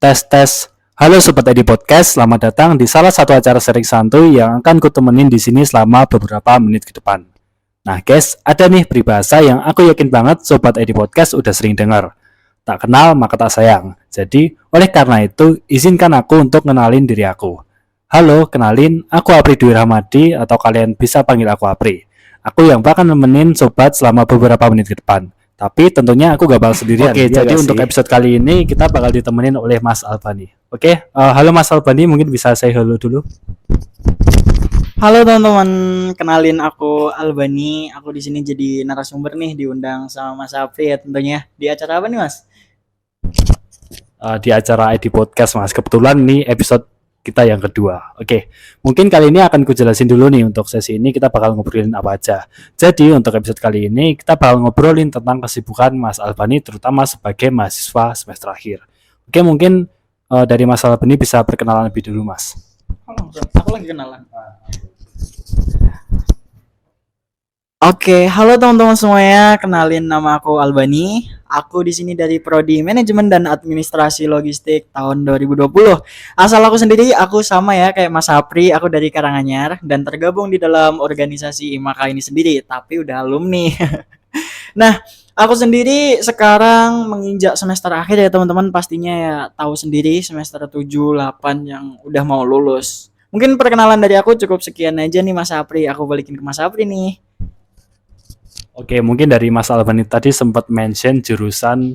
Tes tes. Halo Sobat Edi Podcast, selamat datang di salah satu acara sharing santuy yang akan kutemenin di sini selama beberapa menit ke depan. Nah guys, ada nih peribahasa yang aku yakin banget Sobat Edi Podcast udah sering dengar. Tak kenal maka tak sayang. Jadi, oleh karena itu, izinkan aku untuk kenalin diri aku. Halo, kenalin, aku Apri Dwi Rahmadi atau kalian bisa panggil aku Apri. Aku yang bakal nemenin Sobat selama beberapa menit ke depan. Tapi tentunya aku gak bakal sendirian. Oke, jadi untuk episode kali ini kita bakal ditemenin oleh Mas Albani. Oke, halo Mas Albani, mungkin bisa say hello dulu. Halo teman-teman, kenalin aku Albani. Aku di sini jadi narasumber nih, diundang sama Mas Apri ya tentunya. Di acara apa nih Mas? Di acara ID Podcast Mas. Kebetulan nih episode kita yang kedua. Oke, mungkin kali ini akan kujelasin dulu nih untuk sesi ini kita bakal ngobrolin apa aja. Jadi untuk episode kali ini kita bakal ngobrolin tentang kesibukan Mas Albani terutama sebagai mahasiswa semester akhir. Oke, mungkin dari Mas Albani bisa perkenalan lebih dulu Mas. Aku lagi kenalan. Oke, halo teman-teman semuanya. Kenalin nama aku Albani. Aku di sini dari Prodi Manajemen dan Administrasi Logistik tahun 2020. Asal aku sendiri, aku sama ya kayak Mas Apri, aku dari Karanganyar dan tergabung di dalam organisasi IMAKA ini sendiri, tapi udah alumni. Nah, aku sendiri sekarang menginjak semester akhir ya teman-teman, pastinya ya tahu sendiri semester 7, 8 yang udah mau lulus. Mungkin perkenalan dari aku cukup sekian aja nih Mas Apri. Aku balikin ke Mas Apri nih. Oke, mungkin dari Mas Albani tadi sempat mention jurusan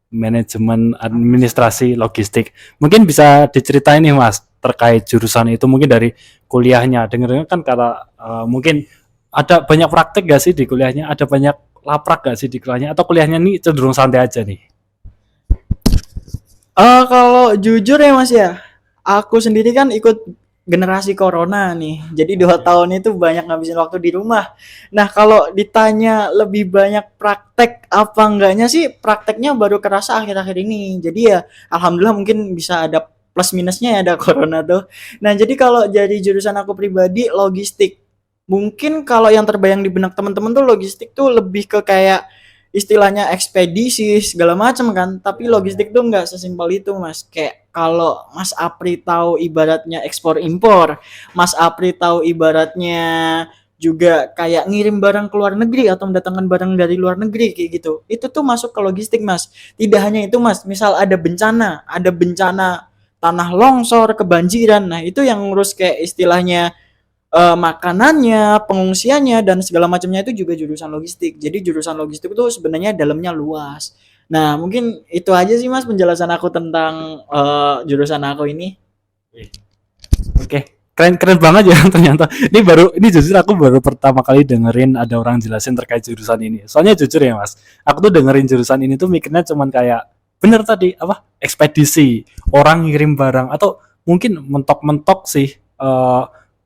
manajemen administrasi logistik. Mungkin bisa diceritain nih Mas terkait jurusan itu mungkin dari kuliahnya. Dengar-dengar kan kata mungkin ada banyak praktek gak sih di kuliahnya? Ada banyak laprak gak sih di kuliahnya? Atau kuliahnya nih cenderung santai aja nih? Kalau jujur ya Mas ya, aku sendiri kan ikut generasi corona nih. Jadi 2 tahun itu banyak ngabisin waktu di rumah. Nah, kalau ditanya lebih banyak praktek apa enggaknya sih, prakteknya baru kerasa akhir-akhir ini. Jadi ya alhamdulillah mungkin bisa ada plus minusnya ya ada corona tuh. Nah, jadi kalau jadi jurusan aku pribadi logistik. Mungkin kalau yang terbayang di benak teman-teman tuh logistik tuh lebih ke kayak istilahnya ekspedisi segala macam kan, tapi logistik tuh nggak sesimpel itu Mas. Kayak kalau Mas Apri tahu ibaratnya ekspor impor, Mas Apri tahu ibaratnya juga kayak ngirim barang ke luar negeri atau mendatangkan barang dari luar negeri kayak gitu, itu tuh masuk ke logistik Mas. Tidak hanya itu Mas, misal ada bencana tanah longsor, kebanjiran, nah itu yang ngurus kayak istilahnya makanannya, pengungsiannya dan segala macamnya itu juga jurusan logistik. Jadi jurusan logistik itu sebenarnya dalamnya luas. Nah, mungkin itu aja sih Mas penjelasan aku tentang jurusan aku ini. Oke, keren banget ya ternyata. Ini jujur aku baru pertama kali dengerin ada orang jelasin terkait jurusan ini. Soalnya jujur ya Mas, aku tuh dengerin jurusan ini tuh mikirnya cuman kayak bener tadi apa ekspedisi, orang ngirim barang atau mungkin mentok-mentok sih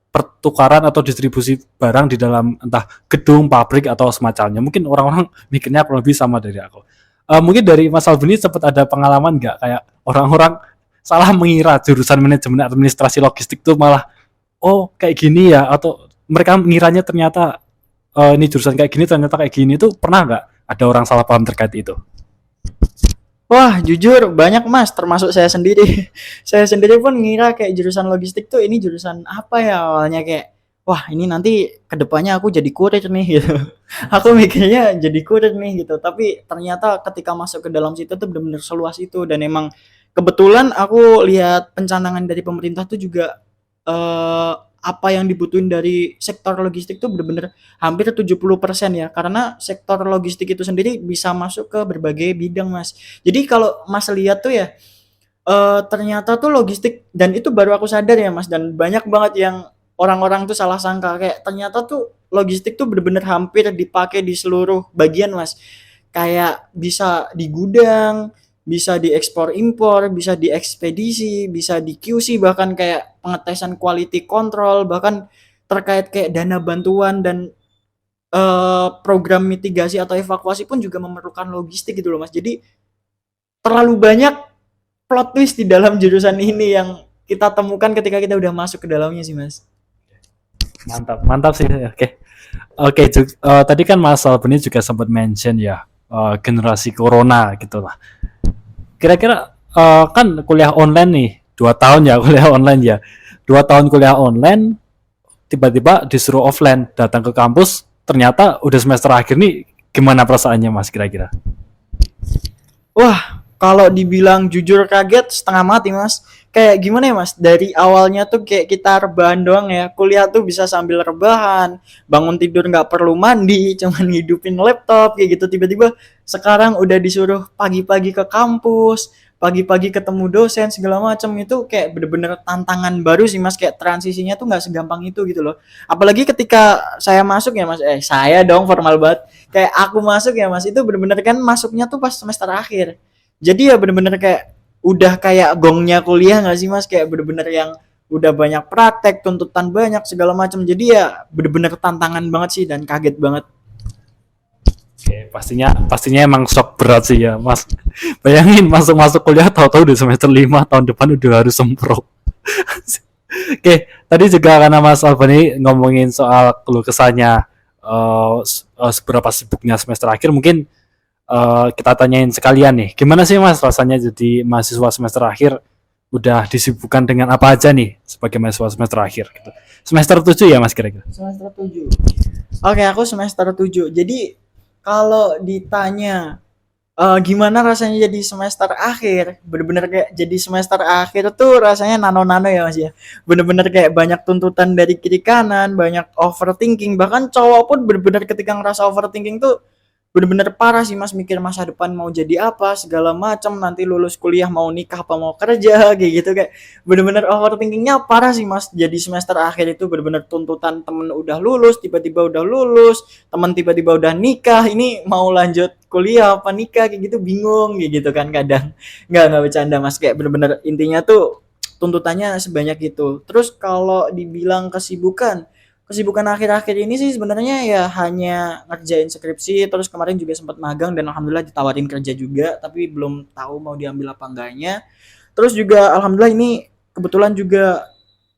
pertukaran atau distribusi barang di dalam entah gedung, pabrik atau semacamnya. Mungkin orang-orang mikirnya kurang lebih sama dari aku. Mungkin dari Mas Albini sempat ada pengalaman nggak kayak orang-orang salah mengira jurusan manajemen administrasi logistik tuh malah kayak gini ya, atau mereka mengiranya ternyata ini jurusan kayak gini ternyata kayak gini, tuh pernah nggak ada orang salah paham terkait itu? Wah, jujur banyak Mas, termasuk saya sendiri. Saya sendiri pun ngira kayak jurusan logistik tuh ini jurusan apa ya awalnya kayak wah ini nanti kedepannya aku jadi kurir nih gitu. Aku mikirnya jadi kurir nih gitu. Tapi ternyata ketika masuk ke dalam situ tuh benar-benar seluas itu dan emang kebetulan aku lihat pencanangan dari pemerintah tuh juga apa yang dibutuhin dari sektor logistik tuh benar-benar hampir 70% ya. Karena sektor logistik itu sendiri bisa masuk ke berbagai bidang, Mas. Jadi kalau Mas lihat tuh ya ternyata tuh logistik dan itu baru aku sadar ya, Mas, dan banyak banget yang orang-orang tuh salah sangka kayak ternyata tuh logistik tuh benar-benar hampir dipakai di seluruh bagian, Mas. Kayak bisa di gudang, bisa diekspor impor, bisa diekspedisi, bisa di QC, bahkan kayak pengetesan quality control, bahkan terkait kayak dana bantuan dan program mitigasi atau evakuasi pun juga memerlukan logistik gitu loh Mas. Jadi terlalu banyak plot twist di dalam jurusan ini yang kita temukan ketika kita udah masuk ke dalamnya sih Mas. Mantap sih. Oke, tadi kan Mas Albani juga sempat mention ya generasi corona gitu lah. Kira-kira kan kuliah online nih, 2 tahun ya kuliah online ya. 2 tahun kuliah online, tiba-tiba disuruh offline, datang ke kampus, ternyata udah semester akhir nih, gimana perasaannya Mas kira-kira? Wah, kalau dibilang jujur kaget setengah mati mas. Kayak gimana ya mas? Dari awalnya tuh kayak kita rebahan doang ya. Kuliah tuh bisa sambil rebahan, bangun tidur nggak perlu mandi, cuman hidupin laptop kayak gitu. Tiba-tiba sekarang udah disuruh pagi-pagi ke kampus, pagi-pagi ketemu dosen segala macam itu kayak bener-bener tantangan baru sih mas. Kayak transisinya tuh nggak segampang itu gitu loh. Apalagi ketika saya masuk ya mas, saya dong formal banget, kayak aku masuk ya mas itu bener-bener kan masuknya tuh pas semester akhir, jadi ya bener-bener kayak udah kayak gongnya kuliah nggak sih mas, kayak bener-bener yang udah banyak praktek, tuntutan banyak segala macam, jadi ya bener-bener tantangan banget sih dan kaget banget. Oke, pastinya pastinya emang shock berat sih ya Mas. Bayangin masuk-masuk kuliah tahu-tahu udah semester 5 tahun depan udah harus sempro. Oke, tadi juga karena Mas Albani ngomongin soal keluh kesahnya seberapa sibuknya semester akhir, mungkin kita tanyain sekalian nih, gimana sih Mas rasanya jadi mahasiswa semester akhir, udah disibukkan dengan apa aja nih sebagai mahasiswa semester akhir gitu. Semester 7 ya Mas kira-kira? Semester 7. Oke, aku semester 7. Jadi kalau ditanya gimana rasanya jadi semester akhir, bener-bener kayak jadi semester akhir tuh rasanya nano-nano ya mas ya, bener-bener kayak banyak tuntutan dari kiri kanan, banyak overthinking, bahkan cowok pun bener-bener ketika ngerasa overthinking tuh bener-bener parah sih mas, mikir masa depan mau jadi apa segala macam, nanti lulus kuliah mau nikah apa mau kerja kayak gitu, kayak bener-bener overthinkingnya parah sih mas. Jadi semester akhir itu bener-bener tuntutan, temen udah lulus tiba-tiba udah lulus, teman tiba-tiba udah nikah, ini mau lanjut kuliah apa nikah kayak gitu, bingung kayak gitu kan kadang. Nggak bercanda mas, kayak bener-bener intinya tuh tuntutannya sebanyak itu. Terus kalau dibilang kesibukan, kesibukan akhir-akhir ini sih sebenarnya ya hanya ngerjain skripsi, terus kemarin juga sempat magang dan alhamdulillah ditawarin kerja juga, tapi belum tahu mau diambil apa enggaknya. Terus juga alhamdulillah ini kebetulan juga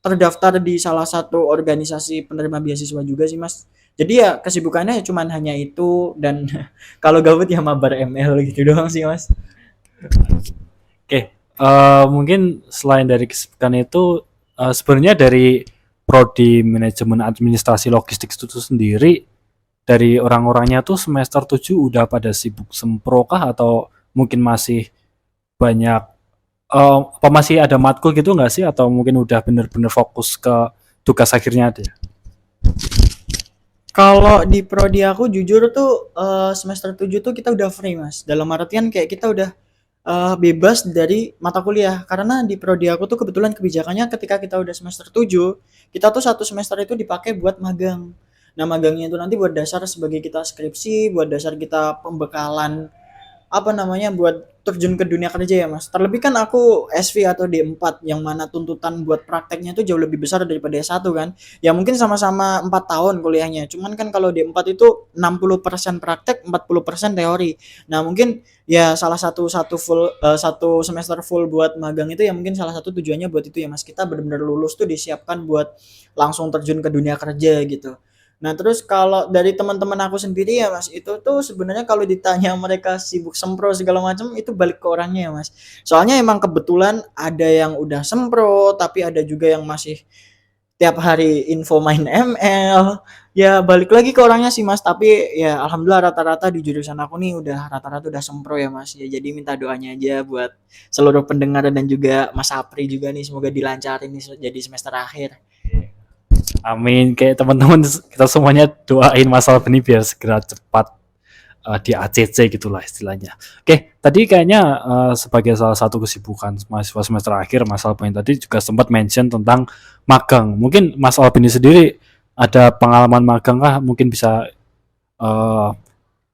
terdaftar di salah satu organisasi penerima beasiswa juga sih mas. Jadi ya kesibukannya cuma hanya itu, dan kalau gabut ya mabar ML gitu doang sih mas. Oke, mungkin selain dari kesibukan itu, sebenarnya dari prodi manajemen administrasi logistik itu sendiri, dari orang-orangnya tuh semester 7 udah pada sibuk sempro kah atau mungkin masih banyak, apa masih ada matkul gitu nggak sih, atau mungkin udah bener-bener fokus ke tugas akhirnya aja? Kalau di prodi aku jujur tuh semester 7 tuh kita udah free mas. Dalam artian kayak kita udah bebas dari mata kuliah. Karena di prodi aku tuh kebetulan kebijakannya ketika kita udah semester 7, kita tuh satu semester itu dipakai buat magang. Nah magangnya itu nanti buat dasar sebagai kita skripsi, buat dasar kita pembekalan apa namanya buat terjun ke dunia kerja ya mas. Terlebih kan aku SV atau D4 yang mana tuntutan buat prakteknya itu jauh lebih besar daripada S1 kan. Ya mungkin sama-sama 4 tahun kuliahnya, cuman kan kalau D4 itu 60% praktek, 40% teori. Nah mungkin ya salah satu satu semester full buat magang itu ya mungkin salah satu tujuannya buat itu ya mas, kita benar-benar lulus tuh disiapkan buat langsung terjun ke dunia kerja gitu. Nah, terus kalau dari teman-teman aku sendiri ya Mas, itu tuh sebenarnya kalau ditanya mereka sibuk sempro segala macam itu balik ke orangnya ya Mas. Soalnya emang kebetulan ada yang udah sempro, tapi ada juga yang masih tiap hari info main ML. Ya balik lagi ke orangnya sih Mas, tapi ya alhamdulillah rata-rata di jurusan aku nih udah rata-rata udah sempro ya Mas. Ya jadi minta doanya aja buat seluruh pendengar dan juga Mas Apri juga nih, semoga dilancarin nih jadi semester akhir. Amin. Kayak teman-teman kita semuanya doain masalah ini biar segera cepat di ACC gitulah istilahnya. Oke, tadi kayaknya sebagai salah satu kesibukan mahasiswa semester akhir, Mas Albani tadi juga sempat mention tentang magang. Mungkin Mas Albani sendiri ada pengalaman magang kah? Mungkin bisa uh,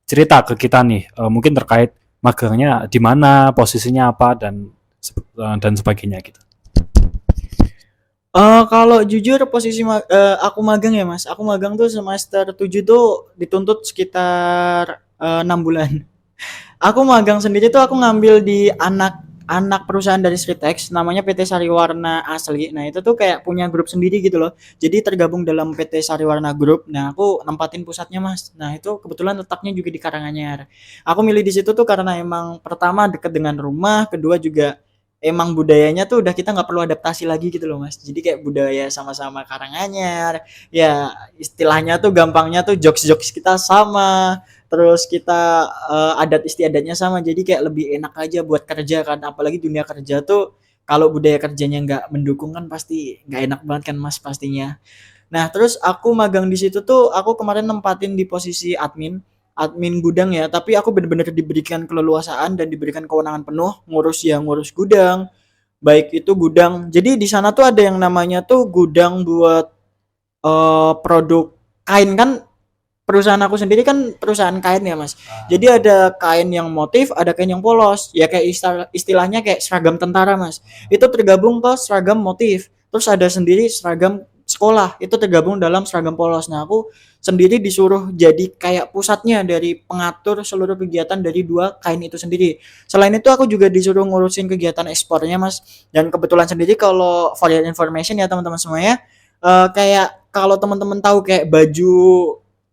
cerita ke kita nih, mungkin terkait magangnya di mana, posisinya apa dan sebagainya gitu. Kalau jujur posisi aku magang ya Mas, aku magang tuh semester 7 tuh dituntut sekitar 6 bulan. Aku magang sendiri tuh aku ngambil di anak anak perusahaan dari Sritex namanya PT Sariwarna Asli. Nah, itu tuh kayak punya grup sendiri gitu loh. Jadi tergabung dalam PT Sariwarna Group. Nah, aku nempatin pusatnya, Mas. Nah, itu kebetulan letaknya juga di Karanganyar. Aku milih di situ tuh karena emang pertama dekat dengan rumah, kedua juga emang budayanya tuh udah kita nggak perlu adaptasi lagi gitu loh Mas. Jadi kayak budaya sama-sama Karanganyar, ya istilahnya tuh gampangnya tuh jokes-jokes kita sama, terus kita adat istiadatnya sama. Jadi kayak lebih enak aja buat kerja kan. Apalagi dunia kerja tuh kalau budaya kerjanya nggak mendukung kan pasti nggak enak banget kan Mas pastinya. Nah, terus aku magang di situ tuh aku kemarin nempatin di posisi admin gudang ya, tapi aku bener-bener diberikan keleluasaan dan diberikan kewenangan penuh ngurus gudang, baik itu gudang. Jadi di sana tuh ada yang namanya tuh gudang buat produk kain kan. Perusahaan aku sendiri kan perusahaan kain ya Mas. Jadi ada kain yang motif, ada kain yang polos. Ya kayak istilahnya kayak seragam tentara Mas. Itu tergabung ke seragam motif. Terus ada sendiri seragam sekolah. Itu tergabung dalam seragam polos. Nah aku sendiri disuruh jadi kayak pusatnya dari pengatur seluruh kegiatan dari dua kain itu sendiri. Selain itu aku juga disuruh ngurusin kegiatan ekspornya Mas. Dan kebetulan sendiri kalau for your information ya teman-teman semuanya, kayak kalau teman-teman tahu kayak baju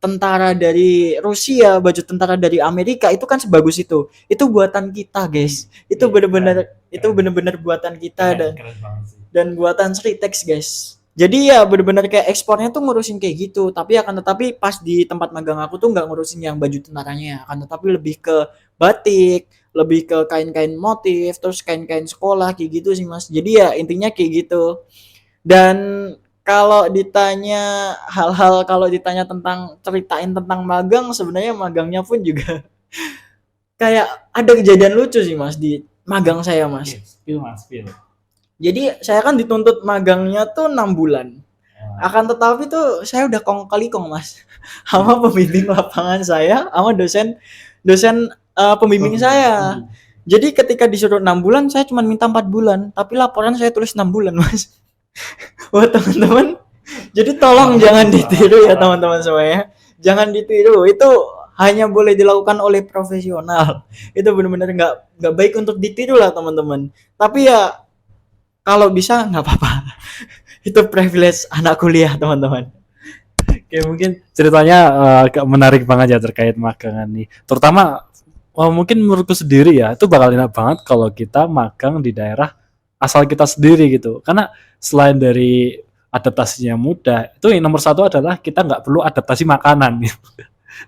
tentara dari Rusia, baju tentara dari Amerika itu kan sebagus itu. Itu buatan kita, guys. Itu bener-bener itu bener-bener buatan kita dan buatan Sritex, guys. Jadi ya bener-bener kayak ekspornya tuh ngurusin kayak gitu. Tapi akan tetapi pas di tempat magang aku tuh nggak ngurusin yang baju tentaranya, akan tetapi lebih ke batik, lebih ke kain-kain motif, terus kain-kain sekolah kayak gitu sih, Mas. Jadi ya intinya kayak gitu. Dan kalau ditanya tentang ceritain tentang magang, sebenarnya magangnya pun juga kayak ada kejadian lucu sih Mas di magang saya Mas. Spill. Jadi saya kan dituntut magangnya tuh 6 bulan. Akan tetapi tuh saya udah kong kali kong Mas sama pembimbing lapangan saya, sama dosen dosen pembimbing saya. Jadi ketika disuruh 6 bulan, saya cuma minta 4 bulan, tapi laporan saya tulis 6 bulan Mas. Wah teman-teman, jadi tolong jangan ditiru ya teman-teman semuanya. Jangan ditiru, itu hanya boleh dilakukan oleh profesional. Itu benar-benar nggak baik untuk ditiru lah teman-teman. Tapi ya kalau bisa nggak apa-apa. Itu privilege anak kuliah teman-teman. Oke, mungkin ceritanya agak menarik banget ya terkait magangan nih. Terutama mungkin menurutku sendiri ya, itu bakal enak banget kalau kita magang di daerah asal kita sendiri gitu. Karena selain dari adaptasinya mudah, itu yang nomor satu adalah kita nggak perlu adaptasi makanan gitu.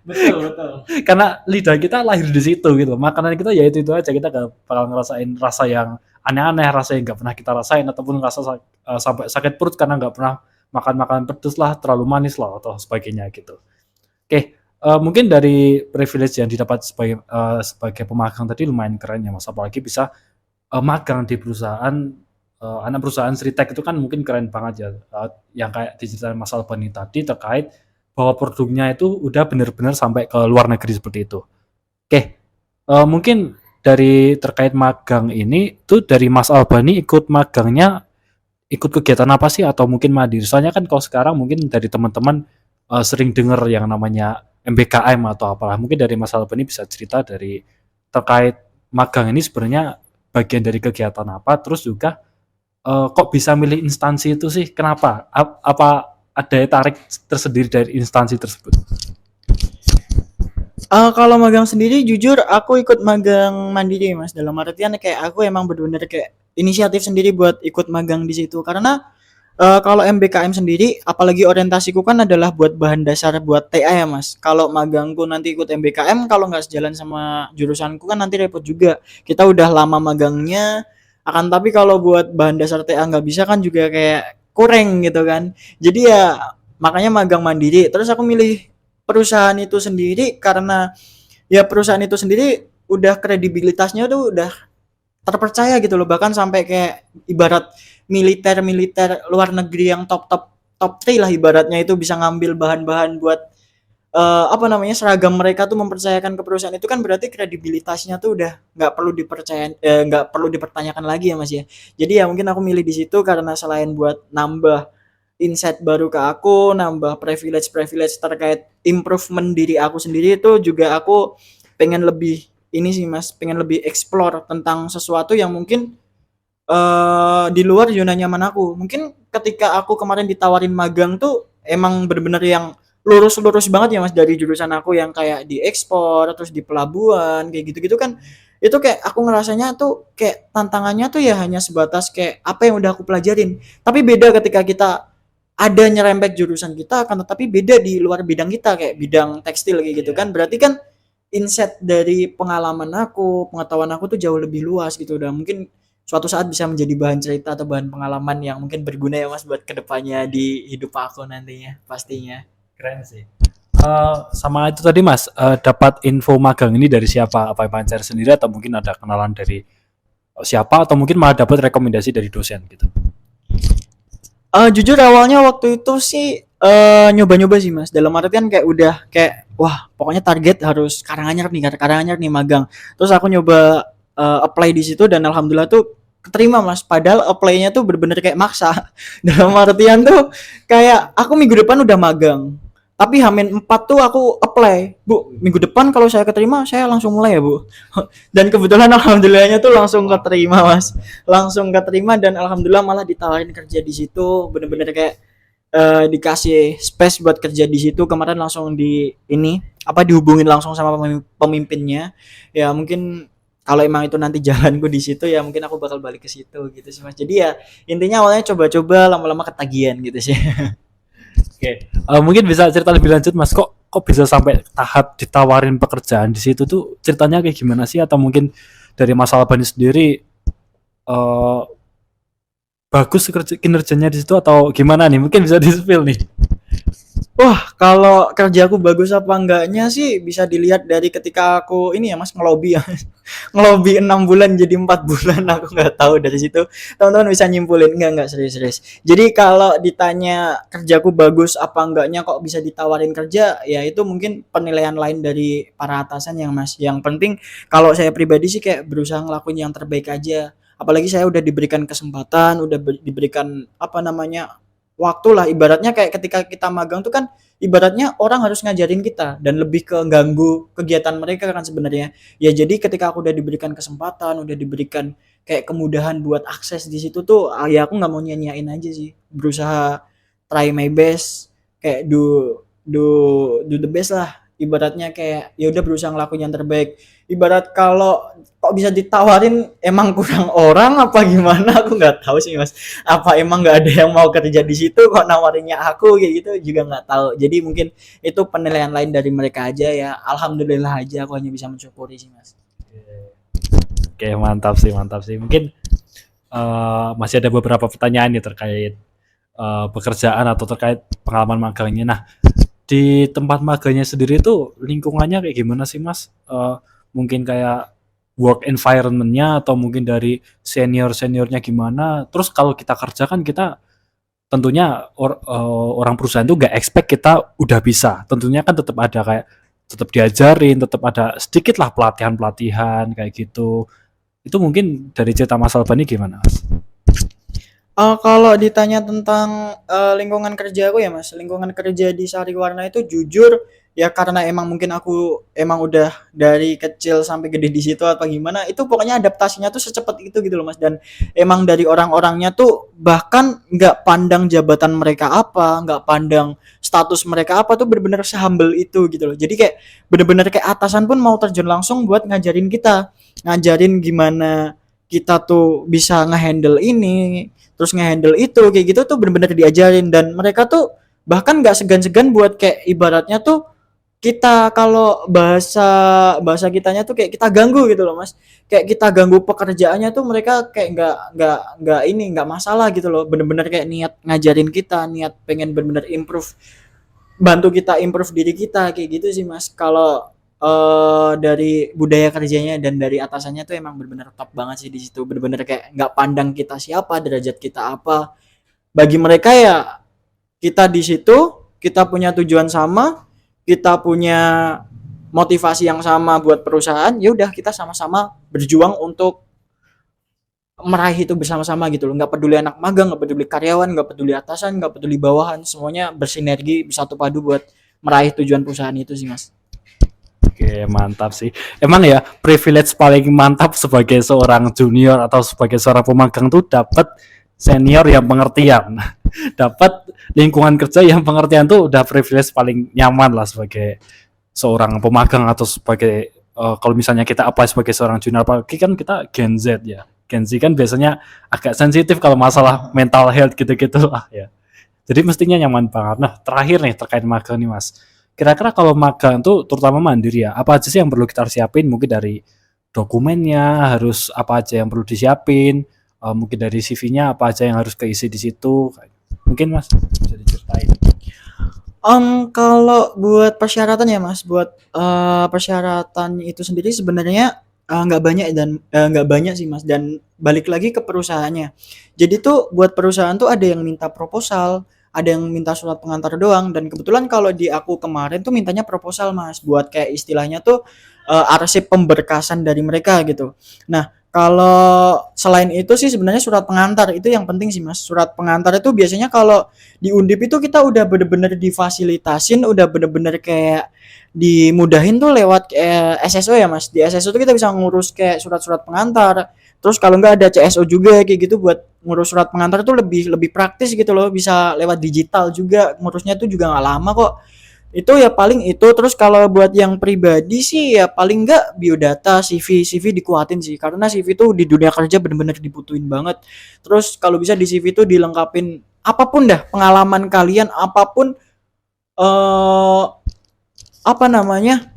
Betul. Karena lidah kita lahir di situ gitu. Makanan kita ya itu aja, kita gak bakal ngerasain rasa yang aneh-aneh, rasa yang nggak pernah kita rasain, ataupun rasa sampai sakit perut karena nggak pernah makan makanan pedes lah, terlalu manis lah atau sebagainya gitu. Oke, mungkin dari privilege yang didapat sebagai pemagang tadi lumayan keren ya Mas, apalagi bisa magang di perusahaan anak perusahaan Sritek itu kan mungkin keren banget ya, yang kayak diceritain Mas Albani tadi terkait bahwa produknya itu udah benar-benar sampai ke luar negeri seperti itu. Oke, mungkin dari terkait magang ini tuh dari Mas Albani ikut magangnya, ikut kegiatan apa sih atau mungkin mandiri? Soalnya kan kalau sekarang mungkin dari teman-teman sering dengar yang namanya MBKM atau apalah. Mungkin dari Mas Albani bisa cerita dari terkait magang ini sebenarnya bagian dari kegiatan apa, terus juga kok bisa milih instansi itu sih? Kenapa? Apa ada daya tarik tersendiri dari instansi tersebut? Kalau magang sendiri jujur aku ikut magang mandiri Mas, dalam artian kayak aku emang bener-bener kayak inisiatif sendiri buat ikut magang di situ. Karena kalau MBKM sendiri apalagi orientasiku kan adalah buat bahan dasar buat TA ya Mas. Kalau magangku nanti ikut MBKM kalau nggak sejalan sama jurusanku kan nanti repot juga. Kita udah lama magangnya, akan tapi kalau buat bahan dasar TA nggak bisa kan juga kayak kurang gitu kan. Jadi ya makanya magang mandiri. Terus aku milih perusahaan itu sendiri karena ya perusahaan itu sendiri udah kredibilitasnya tuh udah terpercaya gitu loh, bahkan sampai kayak ibarat militer luar negeri yang top 3 lah ibaratnya itu bisa ngambil bahan-bahan buat apa namanya seragam mereka tuh mempercayakan ke perusahaan itu kan berarti kredibilitasnya tuh udah nggak perlu dipertanyakan lagi ya Mas ya. Jadi ya mungkin aku milih di situ karena selain buat nambah insight baru ke aku, nambah privilege terkait improvement diri aku sendiri itu juga aku pengen lebih ini sih Mas, pengen lebih explore tentang sesuatu yang mungkin di luar zona nyaman aku. Mungkin ketika aku kemarin ditawarin magang tuh emang bener-bener yang lurus banget ya Mas dari jurusan aku yang kayak di ekspor terus di pelabuhan kayak gitu-gitu kan itu kayak aku ngerasanya tuh kayak tantangannya tuh ya hanya sebatas kayak apa yang udah aku pelajarin. Tapi beda ketika kita ada nyerempet jurusan kita akan tetapi beda di luar bidang kita kayak bidang tekstil kayak gitu kan. Berarti kan insight dari pengalaman aku, pengetahuan aku tuh jauh lebih luas gitu dan mungkin suatu saat bisa menjadi bahan cerita atau bahan pengalaman yang mungkin berguna ya Mas buat kedepannya di hidup aku nantinya pastinya. Keren sih. Sama itu tadi Mas, dapat info magang ini dari siapa? Apa Emang cari sendiri atau mungkin ada kenalan dari siapa atau mungkin malah dapat rekomendasi dari dosen gitu? Jujur awalnya waktu itu sih nyoba-nyoba sih Mas. Dalam artian kayak udah kayak wah pokoknya target harus Karanganyar nih magang. Terus aku nyoba apply di situ dan alhamdulillah tuh keterima Mas. Padahal apply-nya tuh bener-bener kayak maksa. Dalam artian tuh kayak aku minggu depan udah magang. Tapi Hamin 4 tuh aku apply. Bu, minggu depan kalau saya keterima saya langsung mulai ya, Bu. Dan kebetulan alhamdulillahnya tuh langsung keterima Mas, langsung keterima dan alhamdulillah malah ditawarin kerja di situ bener-bener kayak dikasih space buat kerja di situ kemarin langsung di ini apa dihubungin langsung sama pemimpinnya ya mungkin kalau emang itu nanti jalanku di situ ya mungkin aku bakal balik ke situ gitu sih Mas jadi ya intinya awalnya coba-coba lama-lama ketagihan gitu sih. Oke, mungkin bisa cerita lebih lanjut Mas, kok bisa sampai tahap ditawarin pekerjaan di situ tuh ceritanya kayak gimana sih? Atau mungkin dari Mas Albani sendiri eh bagus kinerjanya di situ atau gimana nih? Mungkin bisa di-spill nih. Wah, kalau kerjaku bagus apa enggaknya sih bisa dilihat dari ketika aku ini ya Mas ngelobi ya. Ngelobi 6 bulan jadi 4 bulan aku nggak tahu dari situ. Teman-teman bisa nyimpulin enggak serius-serius. Jadi kalau ditanya kerjaku bagus apa enggaknya kok bisa ditawarin kerja ya itu mungkin penilaian lain dari para atasan yang Mas. Yang penting kalau saya pribadi sih kayak berusaha ngelakuin yang terbaik aja. Apalagi saya udah diberikan kesempatan, udah diberikan apa namanya waktu lah ibaratnya kayak ketika kita magang tuh kan ibaratnya orang harus ngajarin kita dan lebih ke ganggu kegiatan mereka kan sebenarnya ya jadi ketika aku udah diberikan kesempatan udah diberikan kayak kemudahan buat akses di situ tuh ya aku nggak mau nyanyain aja sih berusaha try my best kayak do do the best lah ibaratnya kayak ya udah berusaha ngelakuin yang terbaik ibarat kalau kok bisa ditawarin emang kurang orang apa gimana aku nggak tahu sih Mas apa emang nggak ada yang mau kerja di situ kok nawarinnya aku kayak gitu juga nggak tahu jadi mungkin itu penilaian lain dari mereka aja ya alhamdulillah aja aku hanya bisa mensyukuri sih Mas. Oke, mantap sih, mantap sih. Mungkin masih ada beberapa pertanyaan nih terkait pekerjaan atau terkait pengalaman magangnya. Nah, di tempat magangnya sendiri tuh lingkungannya kayak gimana sih Mas? Mungkin kayak work environment-nya atau mungkin dari senior-seniornya gimana? Terus kalau kita kerja kan kita tentunya orang perusahaan tuh nggak expect kita udah bisa. Tentunya kan tetap ada kayak tetap diajarin, tetap ada sedikit lah pelatihan-pelatihan kayak gitu. Itu mungkin dari cerita Mas Albani gimana Mas? Kalau ditanya tentang, lingkungan kerja aku ya Mas, lingkungan kerja di Sariwarna itu jujur ya karena emang mungkin aku emang udah dari kecil sampai gede di situ apa gimana, itu pokoknya adaptasinya tuh secepat itu gitu loh Mas, dan emang dari orang-orangnya tuh bahkan nggak pandang jabatan mereka apa, nggak pandang status mereka apa, tuh bener-bener se-humble itu gitu loh. Jadi kayak bener-bener kayak atasan pun mau terjun langsung buat ngajarin kita, ngajarin gimana kita tuh bisa ngehandle ini, terus ngehandle itu kayak gitu tuh bener-bener diajarin dan mereka tuh bahkan nggak segan-segan buat kayak ibaratnya tuh kita kalau bahasa bahasa kitanya tuh kayak kita ganggu gitu loh Mas kayak kita ganggu pekerjaannya tuh mereka kayak nggak ini nggak masalah gitu loh bener-bener kayak niat ngajarin kita niat pengen bener-bener improve bantu kita improve diri kita kayak gitu sih Mas kalau dari budaya kerjanya dan dari atasannya tuh emang benar-benar top banget sih di situ benar-benar kayak nggak pandang kita siapa derajat kita apa bagi mereka ya kita di situ kita punya tujuan sama kita punya motivasi yang sama buat perusahaan ya udah kita sama-sama berjuang untuk meraih itu bersama-sama gitu loh nggak peduli anak magang nggak peduli karyawan nggak peduli atasan nggak peduli bawahan semuanya bersinergi bersatu padu buat meraih tujuan perusahaan itu sih Mas. Oke, mantap sih. Emang ya privilege paling mantap sebagai seorang junior atau sebagai seorang pemagang tuh dapat senior yang pengertian. Dapat lingkungan kerja yang pengertian tuh udah privilege paling nyaman lah sebagai seorang pemagang atau sebagai kalau misalnya kita apply sebagai seorang junior, apalagi kan kita Gen Z ya. Gen Z kan biasanya agak sensitif kalau masalah mental health gitu-gitu lah ya. Jadi mestinya nyaman banget. Nah, terakhir nih terkait magang nih Mas. Kira-kira kalau magang tuh terutama mandiri ya, apa aja sih yang perlu kita siapin? Mungkin dari dokumennya harus apa aja yang perlu disiapin, mungkin dari CV-nya apa aja yang harus keisi di situ. Mungkin Mas bisa diceritain. Kalau buat persyaratan ya Mas, buat persyaratan itu sendiri sebenarnya nggak banyak dan nggak banyak sih Mas, dan balik lagi ke perusahaannya. Jadi tuh buat perusahaan tuh ada yang minta proposal, ada yang minta surat pengantar doang, dan kebetulan kalau di aku kemarin tuh mintanya proposal Mas, buat kayak istilahnya tuh arsip pemberkasan dari mereka gitu. Nah, kalau selain itu sih sebenarnya surat pengantar itu yang penting sih Mas. Surat pengantar itu biasanya kalau di Undip itu kita udah bener-bener difasilitasin, udah bener-bener kayak dimudahin tuh lewat SSO ya Mas. Di SSO tuh kita bisa ngurus kayak surat-surat pengantar. Terus kalau nggak ada CSO juga kayak gitu buat ngurus surat pengantar tuh lebih lebih praktis gitu loh. Bisa lewat digital juga, ngurusnya tuh juga nggak lama kok. Itu ya paling itu. Terus kalau buat yang pribadi sih ya paling nggak biodata, CV dikuatin sih, karena CV tuh di dunia kerja bener-bener dibutuhin banget. Terus kalau bisa di CV tuh dilengkapin apapun dah pengalaman kalian, apapun eh apa namanya,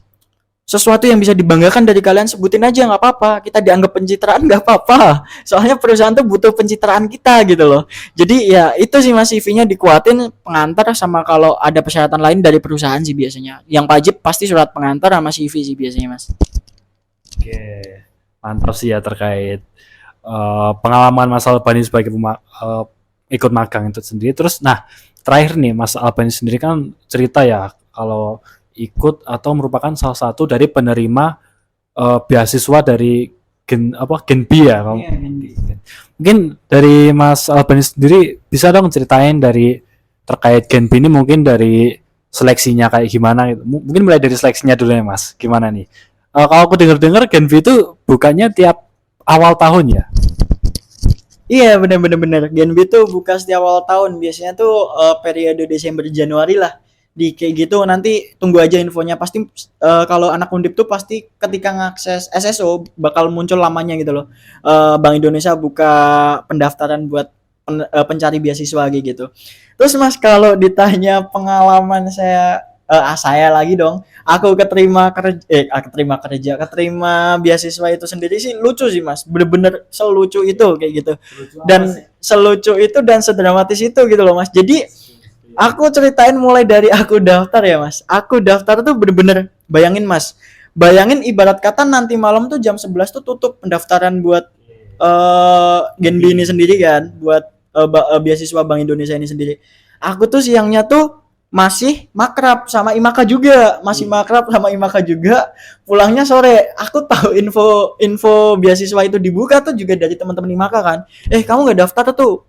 sesuatu yang bisa dibanggakan dari kalian sebutin aja nggak apa-apa, kita dianggap pencitraan nggak apa-apa, soalnya perusahaan tuh butuh pencitraan kita gitu loh. Jadi ya itu sih Mas, CV-nya dikuatin pengantar, sama kalau ada persyaratan lain dari perusahaan sih biasanya yang wajib pasti surat pengantar sama CV sih biasanya Mas. Oke, mantap sih ya terkait pengalaman Mas Albani sebagai ikut magang itu sendiri. Terus, nah terakhir nih Mas Albani sendiri kan cerita ya kalau ikut atau merupakan salah satu dari penerima beasiswa dari Gen B ya. Iya, Mungkin dari Mas Albani sendiri bisa dong ceritain dari terkait Gen B ini, mungkin dari seleksinya kayak gimana gitu. Mungkin mulai dari seleksinya dulu ya Mas. Gimana nih? Kalau aku dengar-dengar Gen B itu bukannya tiap awal tahun ya? iya bener. Gen B tuh buka setiap awal tahun, biasanya tuh periode Desember Januari lah. Di kayak gitu nanti tunggu aja infonya, pasti kalau anak Undip tuh pasti ketika ngakses SSO bakal muncul lamanya gitu loh. Bank Indonesia buka pendaftaran buat pencari beasiswa kayak gitu. Terus Mas, kalau ditanya pengalaman saya lagi dong. Aku keterima beasiswa itu sendiri sih lucu sih Mas. Bener-bener selucu itu kayak gitu. Dan selucu itu dan sedramatis itu gitu loh Mas. Jadi aku ceritain mulai dari aku daftar ya Mas. Aku daftar tuh bener-bener, bayangin Mas. Bayangin ibarat kata nanti malam tuh jam 11 tuh tutup pendaftaran buat Gen B ini sendiri kan, buat beasiswa Bank Indonesia ini sendiri. Aku tuh siangnya tuh masih makrab sama Imaka juga, pulangnya sore. Aku tahu info beasiswa itu dibuka tuh juga dari teman-teman Imaka kan. Kamu nggak daftar tuh,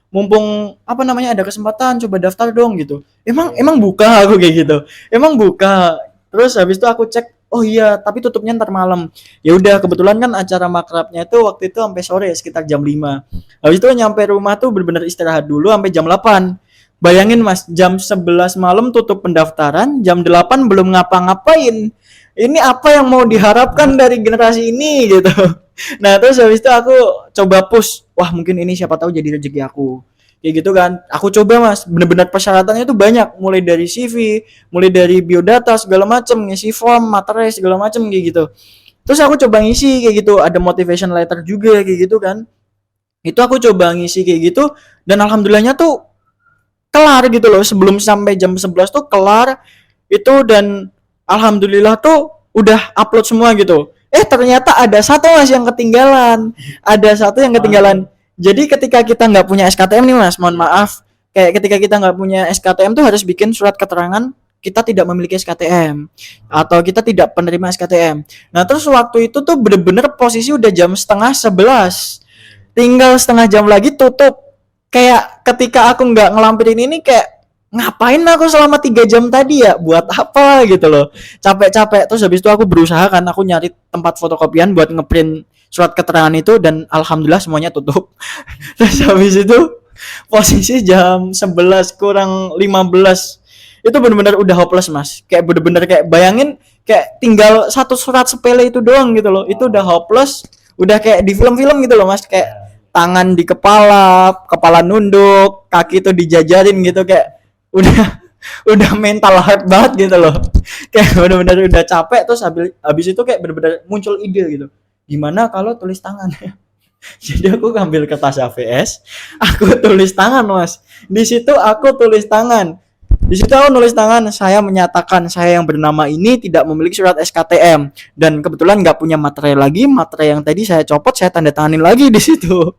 mumpung apa namanya ada kesempatan, coba daftar dong gitu. Emang buka, aku kayak gitu. Emang buka. Terus habis itu aku cek, oh iya, tapi tutupnya ntar malam. Ya udah, kebetulan kan acara makrabnya itu waktu itu sampai sore sekitar jam 5. Habis itu nyampe rumah tuh benar-benar istirahat dulu sampai jam 8. Bayangin Mas, jam 11 malam tutup pendaftaran, jam 8 belum ngapa-ngapain. Ini apa yang mau diharapkan dari generasi ini gitu. Nah, terus habis itu aku coba push. Wah, mungkin ini siapa tahu jadi rezeki aku. Kayak gitu kan. Aku coba Mas, bener-bener persyaratannya tuh banyak, mulai dari CV, mulai dari biodata segala macem, ngisi form, materai segala macem kayak gitu. Terus aku coba ngisi kayak gitu, ada motivation letter juga kayak gitu kan. Itu aku coba ngisi kayak gitu, dan alhamdulillahnya tuh kelar gitu loh, sebelum sampai jam 11 tuh kelar itu, dan alhamdulillah tuh udah upload semua gitu. Ternyata ada satu Mas yang ketinggalan. Jadi ketika kita nggak punya SKTM nih Mas, mohon maaf, kayak ketika kita nggak punya SKTM tuh harus bikin surat keterangan kita tidak memiliki SKTM atau kita tidak penerima SKTM. Nah, terus waktu itu tuh bener-bener posisi udah jam setengah 11, tinggal setengah jam lagi tutup. Kayak ketika aku nggak ngelampirin ini, kayak ngapain aku selama 3 jam tadi ya, buat apa gitu loh, capek-capek. Terus habis itu aku berusaha kan, aku nyari tempat fotokopian buat ngeprint surat keterangan itu, dan alhamdulillah semuanya tutup. Terus habis itu posisi jam 11 kurang 15 itu benar-benar udah hopeless mas, kayak benar-benar kayak bayangin kayak tinggal satu surat sepele itu doang gitu loh, itu udah hopeless, udah kayak di film-film gitu loh mas, kayak tangan di kepala, kepala nunduk, kaki tuh dijajarin gitu, kayak udah udah mental hard banget gitu loh, kayak benar-benar udah capek. Terus habis itu kayak benar-benar muncul ide gitu, gimana kalau tulis tangan. Jadi aku ngambil kertas HVS, aku tulis tangan mas. Di situ aku tulis tangan. Di situ aku nulis tangan, saya menyatakan saya yang bernama ini tidak memiliki surat SKTM dan kebetulan nggak punya materai lagi. Materai yang tadi saya copot, saya tanda tanganin lagi di situ.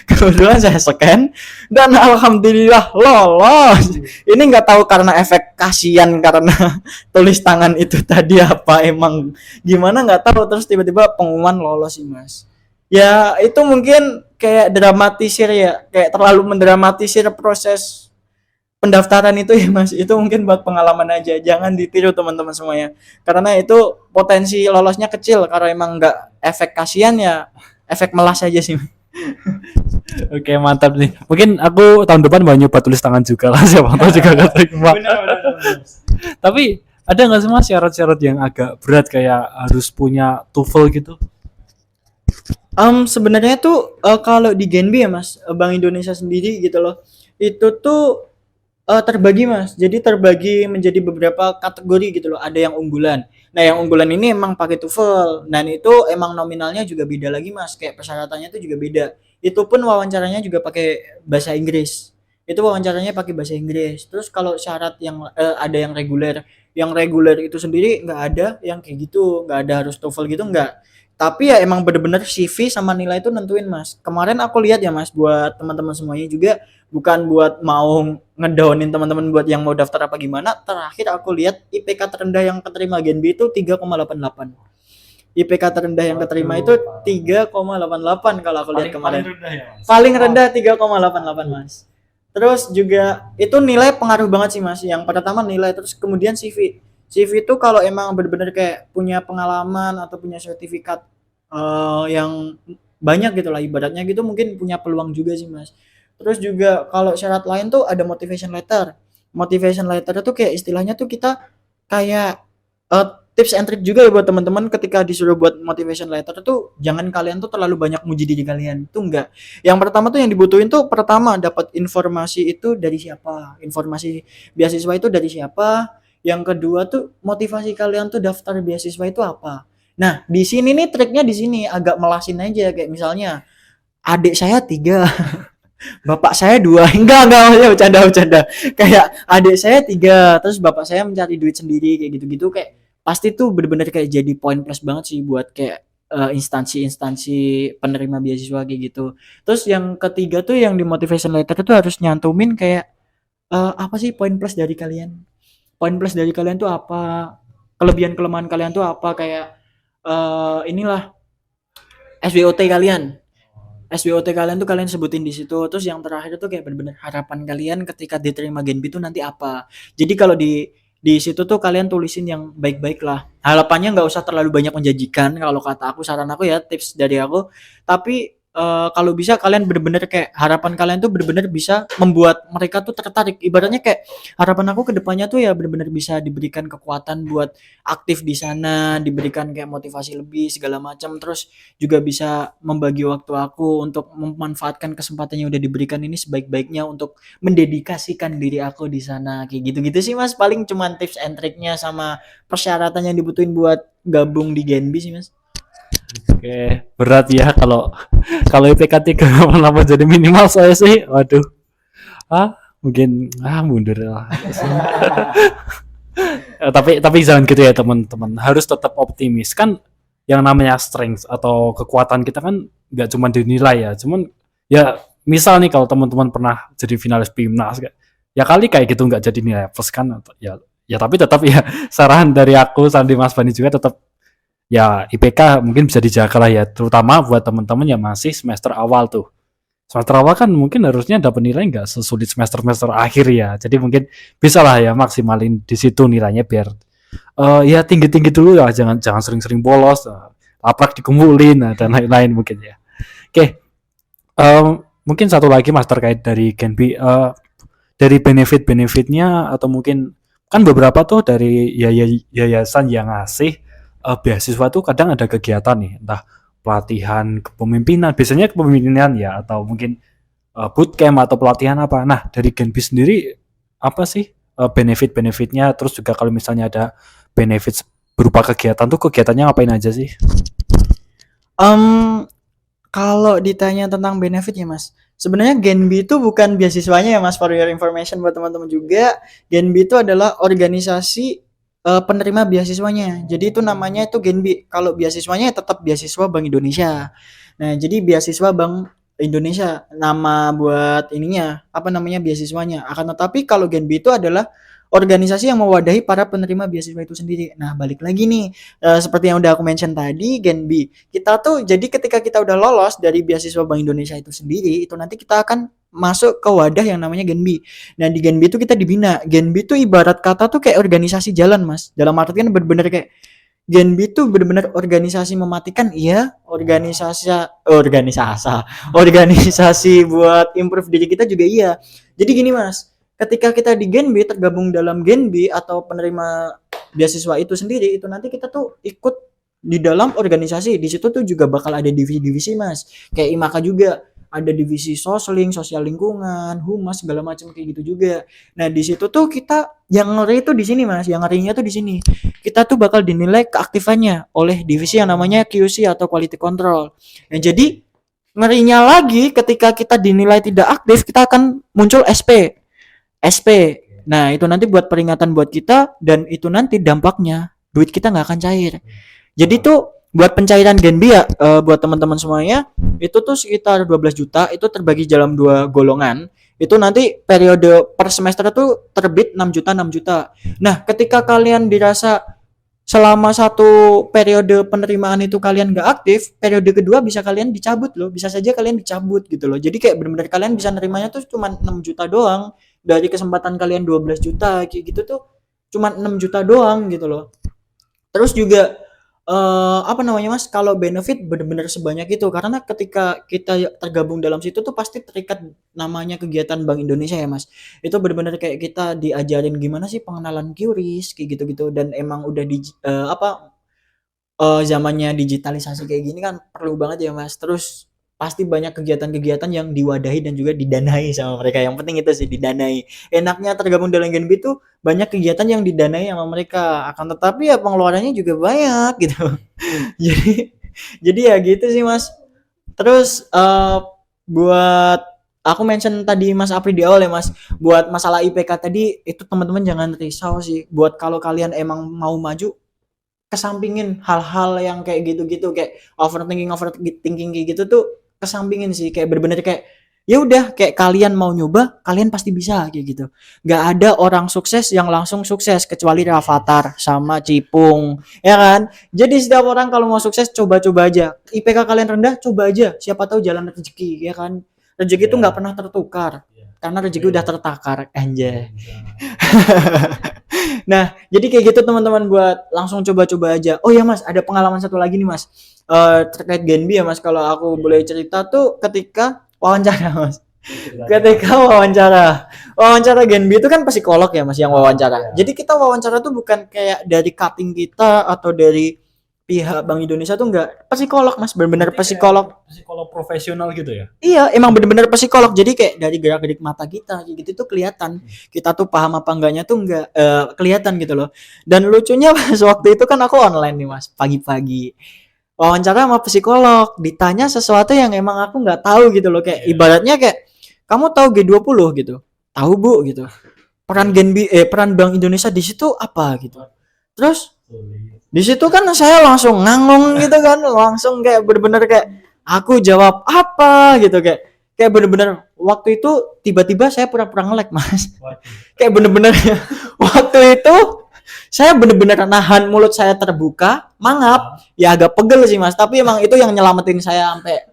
Kebetulan saya scan dan alhamdulillah lolos. Ini nggak tahu karena efek kasihan karena tulis tangan itu tadi apa emang gimana nggak tahu, terus tiba-tiba pengumuman lolos sih mas. Ya itu mungkin kayak dramatisir ya, kayak terlalu mendramatisir proses pendaftaran itu ya mas. Itu mungkin buat pengalaman aja, jangan ditiru teman-teman semuanya, karena itu potensi lolosnya kecil karena emang nggak efek kasihan ya, efek melas aja sih. Oke, mantap nih. Mungkin aku tahun depan mau nyoba tulis tangan juga lah, siapa tahu juga gak terima. Tapi ada nggak sih mas syarat-syarat yang agak berat kayak harus punya TOEFL gitu? Sebenarnya tuh kalau di Genbi ya mas, Bank Indonesia sendiri gitu loh, itu tuh terbagi mas, jadi terbagi menjadi beberapa kategori gitu loh. Ada yang unggulan, nah yang unggulan ini emang pakai TOEFL, dan itu emang nominalnya juga beda lagi mas, kayak persyaratannya itu juga beda. Itu pun wawancaranya juga pakai bahasa Inggris, itu wawancaranya pakai bahasa Inggris. Terus kalau syarat yang ada yang reguler itu sendiri nggak ada yang kayak gitu, nggak ada harus TOEFL gitu, nggak. Tapi ya emang bener-bener CV sama nilai itu nentuin mas. Kemarin aku lihat ya mas, buat teman-teman semuanya juga, bukan buat mau ngedownin teman-teman buat yang mau daftar apa gimana. Terakhir aku lihat IPK terendah yang keterima Genbi itu 3,88. IPK terendah yang keterima itu 3,88 kalau aku lihat kemarin. Paling rendah 3,88 mas. Terus juga itu nilai pengaruh banget sih mas. Yang pertama nilai, terus kemudian CV. CV itu kalau emang benar-benar kayak punya pengalaman atau punya sertifikat yang banyak gitu lah ibaratnya gitu, mungkin punya peluang juga sih mas. Terus juga kalau syarat lain tuh ada motivation letter. Motivation letter itu kayak istilahnya tuh kita kayak tips and trick juga ya buat teman-teman ketika disuruh buat motivation letter tuh, jangan kalian tuh terlalu banyak muji diri kalian tuh, enggak. Yang pertama tuh yang dibutuhin tuh pertama dapat informasi itu dari siapa, informasi beasiswa itu dari siapa. Yang kedua tuh motivasi kalian tuh daftar beasiswa itu apa. Nah di sini nih triknya, di sini agak melasin aja, kayak misalnya adik saya 3 bapak saya 2, enggak maksudnya bercanda, kayak adik saya 3 terus bapak saya mencari duit sendiri, kayak gitu-gitu, kayak pasti tuh bener-bener kayak jadi poin plus banget sih buat kayak instansi-instansi penerima beasiswa kayak gitu. Terus yang ketiga tuh yang di motivation letter itu harus nyantumin kayak apa sih poin plus dari kalian, poin plus dari kalian tuh apa, kelebihan kelemahan kalian tuh apa, kayak inilah SWOT kalian. SWOT kalian tuh kalian sebutin di situ. Terus yang terakhir tuh kayak benar-benar harapan kalian ketika diterima Genbi tuh nanti apa. Jadi kalau di situ tuh kalian tulisin yang baik-baik lah. Harapannya nggak usah terlalu banyak menjanjikan kalau kata aku, saran aku ya, tips dari aku. Tapi kalau bisa kalian bener-bener kayak harapan kalian tuh bener-bener bisa membuat mereka tuh tertarik. Ibaratnya kayak harapan aku ke depannya tuh ya bener-bener bisa diberikan kekuatan buat aktif di sana, diberikan kayak motivasi lebih segala macam. Terus juga bisa membagi waktu aku untuk memanfaatkan kesempatan yang udah diberikan ini sebaik-baiknya untuk mendedikasikan diri aku di sana. Kayak gitu-gitu sih Mas. Paling cuman tips and triknya sama persyaratan yang dibutuhin buat gabung di Genbi sih Mas. Oke, berat ya kalau kalau IPK 3,8 jadi minimal saya sih. Waduh. Mungkin mundur lah. Tapi jangan gitu ya teman-teman. Harus tetap optimis. Kan yang namanya strength atau kekuatan kita kan nggak cuma dinilai ya. Cuman ya misal nih kalau teman-teman pernah jadi finalis PIMNAS, ya kali kayak gitu nggak jadi nilai plus kan, ya tapi tetap ya saran dari aku Sandi Mas Bani juga tetap ya IPK mungkin bisa dijaga lah ya, terutama buat teman-teman yang masih semester awal tuh. Semester awal kan mungkin harusnya dapat nilai nggak sesulit semester akhir ya, jadi mungkin bisa lah ya maksimalin di situ nilainya biar ya tinggi-tinggi dulu ya, jangan sering-sering bolos, laprak dikumpulin dan lain-lain mungkin ya. Oke, mungkin satu lagi Mas terkait dari Genbi, dari benefit-benefitnya atau mungkin kan beberapa tuh dari yayasan yang ngasih beasiswa tuh kadang ada kegiatan nih, entah pelatihan kepemimpinan, biasanya kepemimpinan ya, atau mungkin bootcamp atau pelatihan apa. Nah, dari Genbi sendiri apa sih benefit-benefitnya? Terus juga kalau misalnya ada benefit berupa kegiatan tuh kegiatannya ngapain aja sih? Em, Kalau ditanya tentang benefit ya Mas, sebenarnya Genbi itu bukan beasiswanya ya Mas, for your information buat teman-teman juga. Genbi itu adalah organisasi penerima beasiswanya. Jadi itu namanya itu Genbi. Kalau beasiswanya ya tetap beasiswa Bank Indonesia. Nah, jadi beasiswa Bank Indonesia nama buat ininya apa namanya beasiswanya. Akan tetapi kalau Genbi itu adalah organisasi yang mewadahi para penerima beasiswa itu sendiri. Nah, balik lagi nih, seperti yang udah aku mention tadi, Genbi. Kita tuh jadi ketika kita udah lolos dari beasiswa Bank Indonesia itu sendiri, itu nanti kita akan masuk ke wadah yang namanya Genbi. Nah, di Genbi itu kita dibina. Genbi itu ibarat kata tuh kayak organisasi jalan, Mas. Dalam artian bener-bener kayak Genbi itu benar-benar organisasi mematikan, iya, organisasi buat improve diri kita juga iya. Jadi gini Mas, ketika kita di Genbi tergabung dalam Genbi atau penerima beasiswa itu sendiri, itu nanti kita tuh ikut di dalam organisasi. Di situ tuh juga bakal ada divisi-divisi Mas. Kayak IMAKA juga ada divisi sosling, sosial lingkungan, humas segala macam kayak gitu juga. Nah, di situ tuh kita yang ngeri itu di sini Mas, yang ngerinya tuh di sini. Kita tuh bakal dinilai keaktifannya oleh divisi yang namanya QC atau quality control. Nah, jadi ngerinya lagi ketika kita dinilai tidak aktif, kita akan muncul SP. SP. Nah, itu nanti buat peringatan buat kita dan itu nanti dampaknya duit kita nggak akan cair. Jadi tuh buat pencairan Genbi ya buat teman-teman semuanya itu tuh sekitar 12 juta itu terbagi dalam dua golongan. Itu nanti periode per semester tuh terbit 6 juta 6 juta. Nah, ketika kalian dirasa selama satu periode penerimaan itu kalian gak aktif, periode kedua bisa kalian dicabut loh, bisa saja kalian dicabut gitu loh. Jadi kayak benar-benar kalian bisa nerimanya tuh cuma 6 juta doang dari kesempatan kalian 12 juta kayak gitu tuh cuma 6 juta doang gitu loh. Terus juga apa namanya Mas, kalau benefit benar-benar sebanyak itu karena ketika kita tergabung dalam situ tuh pasti terikat namanya kegiatan Bank Indonesia ya Mas. Itu benar-benar kayak kita diajarin gimana sih pengenalan QRIS kayak gitu-gitu dan emang udah di zamannya digitalisasi kayak gini kan perlu banget ya Mas. Terus pasti banyak kegiatan-kegiatan yang diwadahi dan juga didanai sama mereka. Yang penting itu sih didanai. Enaknya tergabung dalam Genbi itu banyak kegiatan yang didanai sama mereka. Akan tetapi ya pengeluarannya juga banyak gitu. jadi jadi ya gitu sih Mas. Terus buat aku mention tadi Mas Apri di awal ya Mas, buat masalah IPK tadi itu teman-teman jangan risau sih. Buat kalau kalian emang mau maju kesampingin hal-hal yang kayak gitu-gitu kayak overthinking kayak gitu tuh kesampingin sih kayak bener-bener kayak ya udah kayak kalian mau nyoba kalian pasti bisa kayak gitu. Nggak ada orang sukses yang langsung sukses kecuali Rafathar sama Cipung ya kan. Jadi setiap orang kalau mau sukses coba-coba aja. IPK kalian rendah coba aja, siapa tahu jalan rezeki ya kan. Rezeki itu nggak pernah tertukar karena rezeki udah tertakar anjay. Nah, jadi kayak gitu teman-teman buat langsung coba-coba aja. Oh ya Mas, ada pengalaman satu lagi nih Mas. Terkait Genbi ya Mas, kalau aku boleh cerita tuh ketika wawancara Mas. Ketika wawancara Genbi itu kan psikolog ya Mas yang wawancara. Jadi kita wawancara tuh bukan kayak dari cutting kita atau dari pihak Bank Indonesia tuh enggak, psikolog Mas, benar-benar psikolog. Psikolog profesional gitu ya. Iya, emang bener-bener psikolog. Jadi kayak dari gerak-gerik mata kita gitu tuh kelihatan. Kita tuh paham apa enggaknya tuh enggak kelihatan gitu loh. Dan lucunya pas waktu itu kan aku online nih Mas, pagi-pagi. Wawancara sama psikolog, ditanya sesuatu yang emang aku nggak tahu gitu loh. Kayak ibaratnya kayak kamu tahu G20 gitu. Tahu Bu gitu. Peran Bank Indonesia di situ apa gitu. Terus di situ kan saya langsung ngangong gitu kan, langsung kayak bener-bener kayak aku jawab apa gitu kayak bener-bener waktu itu tiba-tiba saya pura-pura nge-lag Mas. Kayak bener-bener waktu itu saya bener-bener nahan mulut saya terbuka, mangap, ya agak pegel sih Mas, tapi emang itu yang nyelamatin saya sampai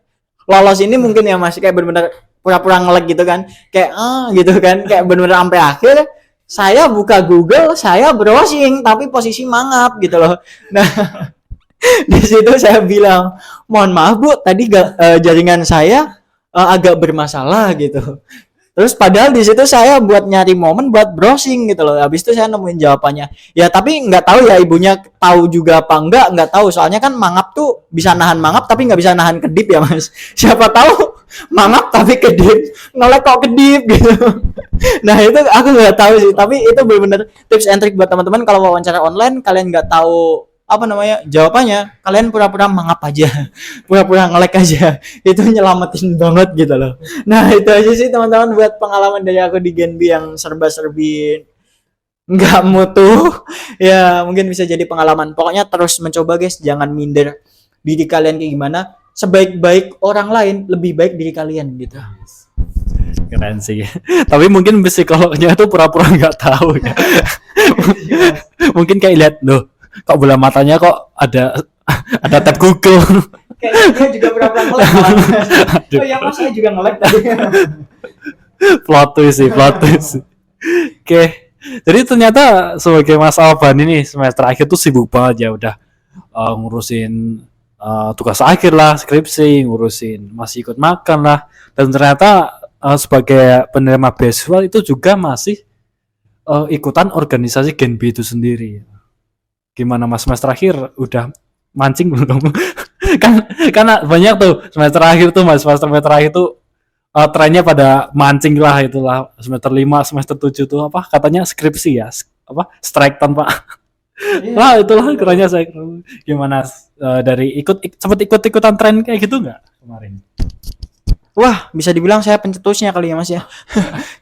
lolos ini mungkin ya Mas, kayak bener-bener pura-pura nge-lag gitu kan, kayak gitu kan, kayak bener-bener sampai akhir saya buka Google, saya browsing tapi posisi mangap gitu loh. Nah, di situ saya bilang, "Mohon maaf Bu, tadi jaringan saya agak bermasalah gitu." Terus padahal di situ saya buat nyari momen buat browsing gitu loh. Habis itu saya nemuin jawabannya. Ya tapi nggak tahu ya ibunya tahu juga apa nggak tahu. Soalnya kan mangap tuh bisa nahan mangap tapi nggak bisa nahan kedip ya mas. Siapa tahu mangap tapi kedip, ngelek kok kedip gitu. Nah itu aku nggak tahu sih. Tapi itu benar-benar tips and trick buat teman-teman kalau wawancara online kalian nggak tahu apa namanya jawabannya, kalian pura-pura mangap aja, pura-pura ngelek aja, itu nyelamatin banget gitu loh. Nah itu aja sih teman-teman buat pengalaman dari aku di Gen B yang serba-serbi nggak mutu. Ya mungkin bisa jadi pengalaman. Pokoknya terus mencoba guys, jangan minder. Diri kalian kayak gimana, sebaik-baik orang lain lebih baik diri kalian gitu. Keren sih. Tapi mungkin psikolognya tuh pura-pura nggak tahu ya. Mungkin kayak lihat loh, kok bola matanya kok ada tab Google. Kayaknya dia juga pura-pura ngelek. Oh ya mas, saya juga ngelek tadi. Plot twist sih, plot twist. Oke. Jadi ternyata sebagai Mas Alban ini semester akhir tuh sibuk banget ya udah ngurusin tugas akhir lah, skripsi, ngurusin masih ikut makan lah, dan ternyata sebagai penerima beasiswa itu juga masih ikutan organisasi Gen B itu sendiri. Gimana Mas semester akhir udah mancing belum? Karena banyak tuh semester akhir tuh Mas, semester akhir tuh trennya pada mancing lah itulah semester 5, semester 7 tuh apa katanya skripsi ya, apa strike tanpa wah itulah kerennya saya. Gimana dari sempat ikut-ikutan tren kayak gitu nggak kemarin? Wah, bisa dibilang saya pencetusnya kali ya mas ya.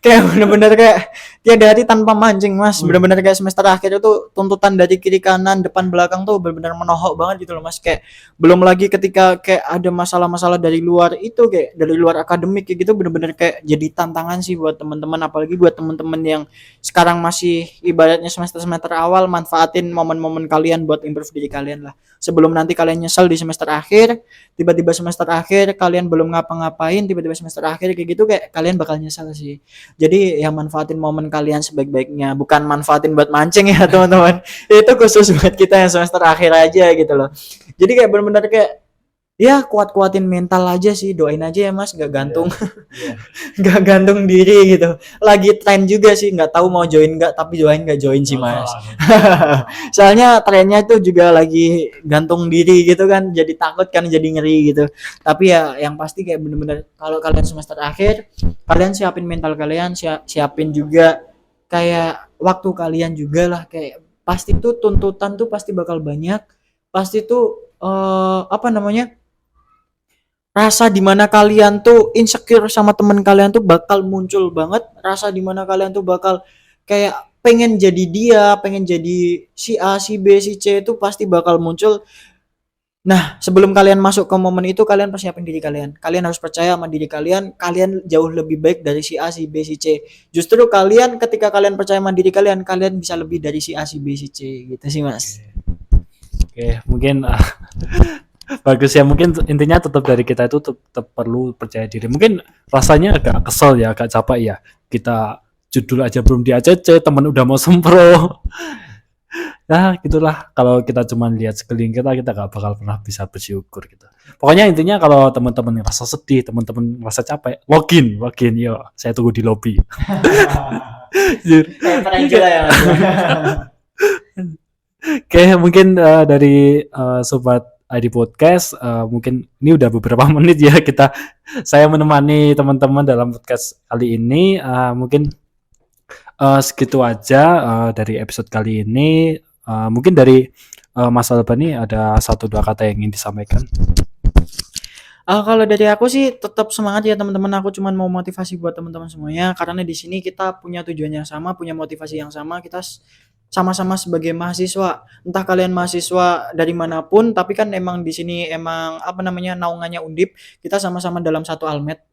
Kayak bener-bener kayak tiada hari tanpa mancing mas. Bener-bener kayak semester akhir itu tuntutan dari kiri kanan depan belakang tuh bener-bener menohok banget gitu loh mas. Kayak belum lagi ketika kayak ada masalah-masalah dari luar itu, kayak dari luar akademik kayak gitu, bener-bener kayak jadi tantangan sih buat teman-teman, apalagi buat teman-teman yang sekarang masih ibaratnya semester-semester awal. Manfaatin momen-momen kalian buat improve diri kalian lah. Sebelum nanti kalian nyesel di semester akhir, tiba-tiba semester akhir kalian belum ngapa-ngapain, tiba-tiba semester akhir kayak gitu, kayak kalian bakal nyesel sih. Jadi ya manfaatin momen kalian sebaik-baiknya, bukan manfaatin buat mancing ya teman-teman. Itu khusus buat kita yang semester akhir aja gitu loh. Jadi kayak benar-benar kayak ya kuat-kuatin mental aja sih, doain aja ya mas, gak gantung. Gak gantung diri gitu. Lagi tren juga sih, nggak tahu mau join nggak, tapi doain nggak join sih mas. Soalnya trennya itu juga lagi gantung diri gitu kan, jadi takut kan, jadi ngeri gitu. Tapi ya yang pasti kayak bener-bener kalau kalian semester akhir, kalian siapin mental kalian, siapin juga kayak waktu kalian juga lah. Kayak pasti tuh tuntutan tuh pasti bakal banyak, pasti tuh apa namanya, rasa dimana kalian tuh insecure sama teman kalian tuh bakal muncul banget, rasa dimana kalian tuh bakal kayak pengen jadi dia, pengen jadi si A, si B, si C, itu pasti bakal muncul. Nah, sebelum kalian masuk ke momen itu, kalian persiapin diri kalian. Kalian harus percaya sama diri kalian. Kalian jauh lebih baik dari si A, si B, si C. Justru kalian, ketika kalian percaya sama diri kalian, kalian bisa lebih dari si A, si B, si C. Gitu sih, Mas. Oke, mungkin bagus ya. Mungkin intinya tetap dari kita itu tetap perlu percaya diri. Mungkin rasanya agak kesel ya, agak capek ya. Kita judul aja belum di ACC, teman udah mau sempro. Nah gitulah, kalau kita cuma lihat sekeliling kita gak bakal pernah bisa bersyukur gitu. Pokoknya intinya kalau teman-teman ngerasa sedih, teman-teman ngerasa capek, login yo, saya tunggu di lobby. Oke, mungkin dari sobat ID Podcast, mungkin ini udah beberapa menit ya saya menemani teman-teman dalam podcast kali ini. Mungkin segitu aja dari episode kali ini. Mungkin dari Mas Alban nih ada 1-2 kata yang ingin disampaikan. Kalau dari aku sih tetap semangat ya teman-teman. Aku cuma mau motivasi buat teman-teman semuanya, karena di sini kita punya tujuan yang sama, punya motivasi yang sama. Kita sama-sama sebagai mahasiswa. Entah kalian mahasiswa dari manapun, tapi kan emang di sini emang apa namanya, naungannya Undip. Kita sama-sama dalam satu almet.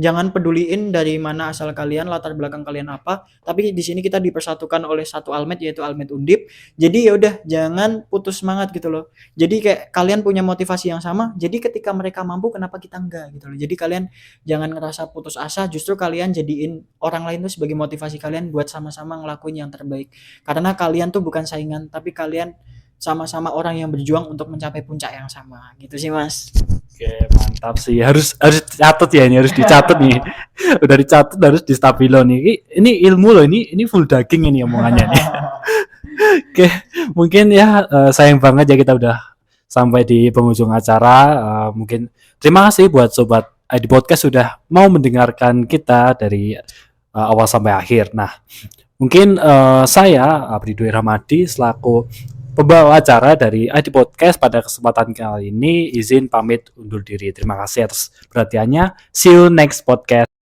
Jangan peduliin dari mana asal kalian, latar belakang kalian apa, tapi di sini kita dipersatukan oleh satu almet, yaitu almet Undip. Jadi ya udah, jangan putus semangat gitu loh. Jadi kayak kalian punya motivasi yang sama, jadi ketika mereka mampu kenapa kita enggak gitu loh. Jadi kalian jangan ngerasa putus asa, justru kalian jadiin orang lain tuh sebagai motivasi kalian buat sama-sama ngelakuin yang terbaik. Karena kalian tuh bukan saingan, tapi kalian sama-sama orang yang berjuang untuk mencapai puncak yang sama gitu sih Mas. Oke, mantap sih. Harus catat ya, ini harus dicatat nih. Udah dicatat, harus di stabilo nih. Ini ilmu loh, ini full daging ini omongannya nih. Oke, mungkin ya sayang banget ya kita udah sampai di penghujung acara. Mungkin terima kasih buat sobat di podcast sudah mau mendengarkan kita dari awal sampai akhir. Nah, mungkin saya Abdi Dwi Ramadi selaku pembawa acara dari ID Podcast pada kesempatan kali ini izin pamit undur diri. Terima kasih atas perhatiannya. See you next podcast.